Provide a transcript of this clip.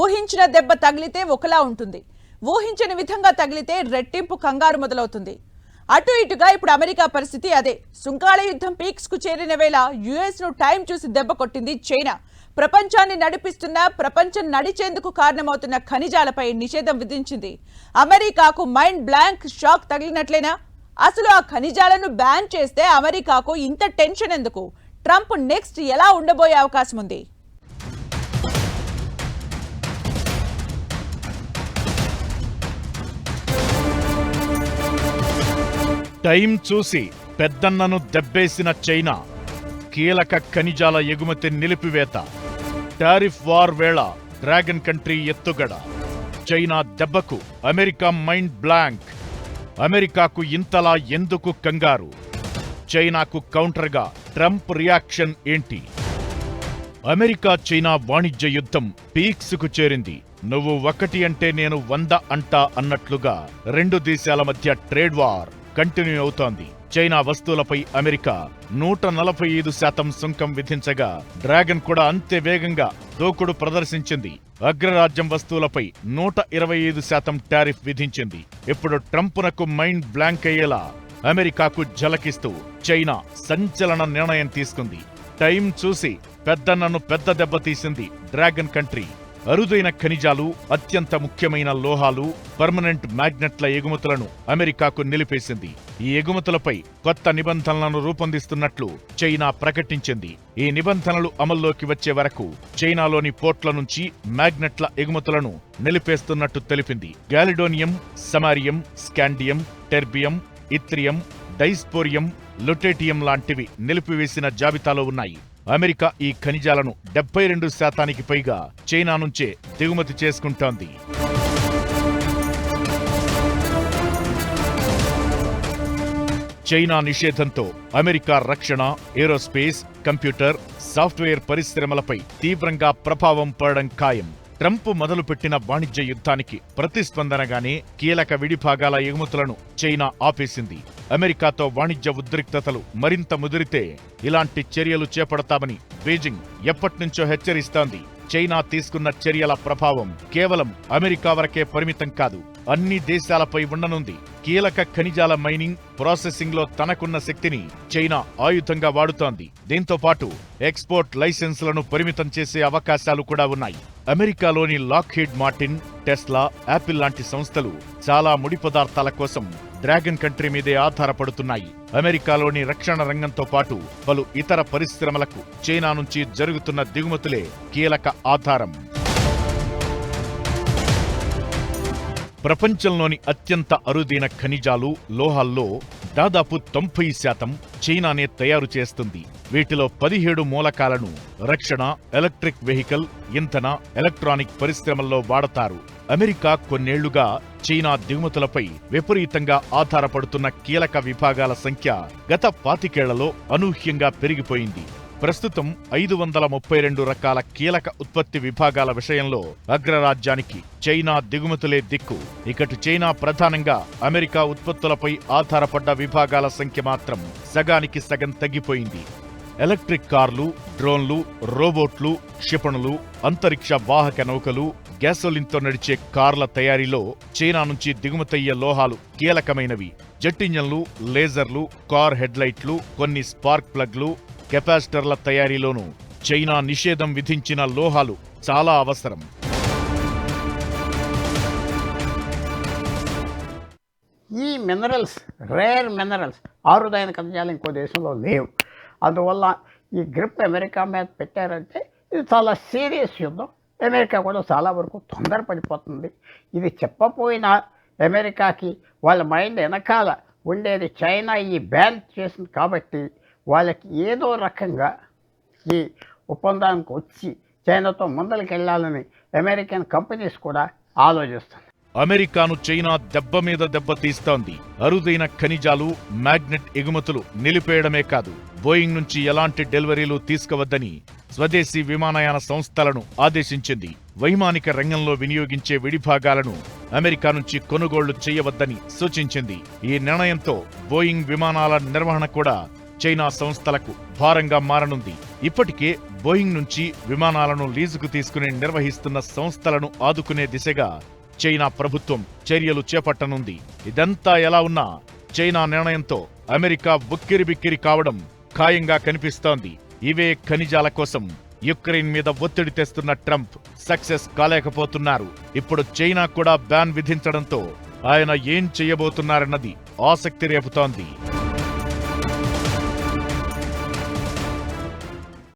ఊహించిన దెబ్బ తగిలితే ఒకలా ఉంటుంది, ఊహించని విధంగా తగిలితే రెట్టింపు కంగారు మొదలవుతుంది. అటు ఇటుగా ఇప్పుడు అమెరికా పరిస్థితి అదే. సుంకాల యుద్ధం పీక్స్ కు చేరిన వేళ యుఎస్ ను టైం చూసి దెబ్బ కొట్టింది చైనా. ప్రపంచాన్ని నడిపిస్తున్న, ప్రపంచం నడిచేందుకు కారణమవుతున్న ఖనిజాలపై నిషేధం విధించింది. అమెరికాకు మైండ్ బ్లాంక్ షాక్ తగిలినట్లేనా? అసలు ఆ ఖనిజాలను బ్యాన్ చేస్తే అమెరికాకు ఇంత టెన్షన్ ఎందుకు? ట్రంప్ నెక్స్ట్ ఎలా ఉండబోయే అవకాశం ఉంది? టైం చూసి పెద్దన్నను దెబ్బేసిన చైనా, కీలక ఖనిజాల ఎగుమతి నిలిపివేత, టారిఫ్ వార్ వేళ డ్రాగన్ కంట్రీ ఎత్తుగడ, చైనా దెబ్బకు అమెరికా మైండ్ బ్లాంక్. అమెరికాకు ఇంతలా ఎందుకు కంగారు? చైనాకు కౌంటర్గా ట్రంప్ రియాక్షన్ ఏంటి? అమెరికా చైనా వాణిజ్య యుద్ధం పీక్స్కు చేరింది. నువ్వు 1 అంటే నేను 100 అంటా అన్నట్లుగా రెండు దేశాల మధ్య ట్రేడ్ వార్ కంటిన్యూ అవుతోంది. చైనా వస్తువులపై అమెరికా 145% సుంకం విధించగా డ్రాగన్ కూడా అంతే వేగంగా దూకుడు ప్రదర్శించింది. అగ్రరాజ్యం వస్తువులపై 125% టారిఫ్ విధించింది. ఇప్పుడు ట్రంప్నకు మైండ్ బ్లాంక్ అయ్యేలా అమెరికాకు ఝలకిస్తూ చైనా సంచలన నిర్ణయం తీసుకుంది. టైం చూసి పెద్దన్నను పెద్ద దెబ్బతీసింది డ్రాగన్ కంట్రీ. అరుదైన ఖనిజాలు, అత్యంత ముఖ్యమైన లోహాలు, పర్మనెంట్ మ్యాగ్నెట్ల ఎగుమతులను అమెరికాకు నిలిపేసింది. ఈ ఎగుమతులపై కొత్త నిబంధనలను రూపొందిస్తున్నట్లు చైనా ప్రకటించింది. ఈ నిబంధనలు అమల్లోకి వచ్చే వరకు చైనాలోని పోర్ట్ల నుంచి మ్యాగ్నెట్ల ఎగుమతులను నిలిపేస్తున్నట్టు తెలిపింది. గాలిడోనియం, సమారియం, స్కాండియం, టెర్బియం, ఇథ్రియం, డైస్పోరియం, లుటేటియం లాంటివి నిలిపివేసిన జాబితాలో ఉన్నాయి. అమెరికా ఈ ఖనిజాలను 72% పైగా చైనా నుంచే దిగుమతి చేసుకుంటోంది. చైనా నిషేధంతో అమెరికా రక్షణ, ఏరోస్పేస్, కంప్యూటర్, సాఫ్ట్వేర్ పరిశ్రమలపై తీవ్రంగా ప్రభావం పడడం ఖాయం. ట్రంప్ మొదలుపెట్టిన వాణిజ్య యుద్ధానికి ప్రతిస్పందనగానే కీలక విడిభాగాల ఎగుమతులను చైనా ఆపేసింది. అమెరికాతో వాణిజ్య ఉద్రిక్తతలు మరింత ముదిరితే ఇలాంటి చర్యలు చేపడతామని బీజింగ్ ఎప్పట్నుంచో హెచ్చరిస్తోంది. చైనా తీసుకున్న చర్యల ప్రభావం కేవలం అమెరికా వరకే పరిమితం కాదు, అన్ని దేశాలపై ఉండనుంది. కీలక ఖనిజాల మైనింగ్, ప్రాసెసింగ్ లో తనకున్న శక్తిని చైనా ఆయుధంగా వాడుతోంది. దీంతో పాటు ఎక్స్పోర్ట్ లైసెన్సులను పరిమితం చేసే అవకాశాలు కూడా ఉన్నాయి. అమెరికాలోని లాక్హీడ్ మార్టిన్, టెస్లా, యాపిల్ లాంటి సంస్థలు చాలా ముడి పదార్థాల కోసం డ్రాగన్ కంట్రీ మీదే ఆధారపడుతున్నాయి. అమెరికాలోని రక్షణ రంగంతో పాటు పలు ఇతర పరిశ్రమలకు చైనా నుంచి జరుగుతున్న దిగుమతులే కీలక ఆధారం. ప్రపంచంలోని అత్యంత అరుదైన ఖనిజాలు, లోహాల్లో దాదాపు 90% చైనానే తయారు చేస్తుంది. వీటిలో 17 మూలకాలను రక్షణ, ఎలక్ట్రిక్ వెహికల్, ఇంధన, ఎలక్ట్రానిక్ పరిశ్రమల్లో వాడతారు. అమెరికా కొన్నేళ్లుగా చైనా దిగుమతులపై విపరీతంగా ఆధారపడుతున్న కీలక విభాగాల సంఖ్య గత 25 ఏళ్లలో అనూహ్యంగా పెరిగిపోయింది. ప్రస్తుతం 532 రకాల కీలక ఉత్పత్తి విభాగాల విషయంలో అగ్రరాజ్యానికి చైనా దిగుమతులే దిక్కు. ఇకటి చైనా ప్రధానంగా అమెరికా ఉత్పత్తులపై ఆధారపడ్డ విభాగాల సంఖ్య మాత్రం సగానికి సగం తగ్గిపోయింది. ఎలక్ట్రిక్ కార్లు, డ్రోన్లు, రోబోట్లు, క్షిపణులు, అంతరిక్ష వాహక నౌకలు, గ్యాసోలిన్తో నడిచే కార్ల తయారీలో చైనా నుంచి దిగుమతయ్యే లోహాలు కీలకమైనవి. జెట్ ఇంజన్లు, లేజర్లు, కార్ హెడ్లైట్లు, కొన్ని స్పార్క్ ప్లగ్లు, కెపాసిటర్ల తయారీలోనూ చైనా నిషేధం విధించిన లోహాలు చాలా అవసరం. ఈ మినరల్స్, రేర్ మినరల్స్, అరుదైన ఖనిజాలు ఇంకో దేశంలో లేవు. అందువల్ల ఈ గ్రిప్ అమెరికా మీద పెట్టారంటే ఇది చాలా సీరియస్ యుద్ధం. అమెరికా కూడా చాలా వరకు తొందరపడిపోతుంది. ఇది చెప్పపోయినా అమెరికాకి వాళ్ళ మైండ్ వెనకాల ఉండేది చైనా ఈ బ్యాన్ చేసింది కాబట్టి వాళ్ళకి ఏదో రకంగా ఈ ఒప్పందానికి వచ్చి చైనాతో ముందరికి వెళ్ళాలని అమెరికన్ కంపెనీస్ కూడా ఆలోచిస్తుంది. అమెరికాను చైనా దెబ్బ మీద దెబ్బ తీస్తోంది. అరుదైన ఖనిజాలు, మ్యాగ్నెట్ ఎగుమతులు నిలిపేయడమే కాదు, బోయింగ్ నుంచి ఎలాంటి డెలివరీలు తీసుకువద్దని స్వదేశీ విమానయాన సంస్థలను ఆదేశించింది. వైమానిక రంగంలో వినియోగించే విడిభాగాలను అమెరికా నుంచి కొనుగోళ్లు చేయవద్దని సూచించింది. ఈ నిర్ణయంతో బోయింగ్ విమానాల నిర్వహణ కూడా చైనా సంస్థలకు భారంగా మారనుంది. ఇప్పటికే బోయింగ్ నుంచి విమానాలను లీజుకు తీసుకుని నిర్వహిస్తున్న సంస్థలను ఆదుకునే దిశగా చైనా ప్రభుత్వం చర్యలు చేపట్టనుంది. ఇదంతా ఎలా ఉన్నా చైనా నిర్ణయంతో అమెరికా ఉక్కిరిబిక్కిరి కావడం ఖాయంగా కనిపిస్తోంది. ఇవే ఖనిజాల కోసం యుక్రెయిన్ మీద ఒత్తిడి తెస్తున్న ట్రంప్ సక్సెస్ కాలేకపోతున్నారు. ఇప్పుడు చైనా కూడా బ్యాన్ విధించడంతో ఆయన ఏం చేయబోతున్నారన్నది ఆసక్తి రేపుతోంది.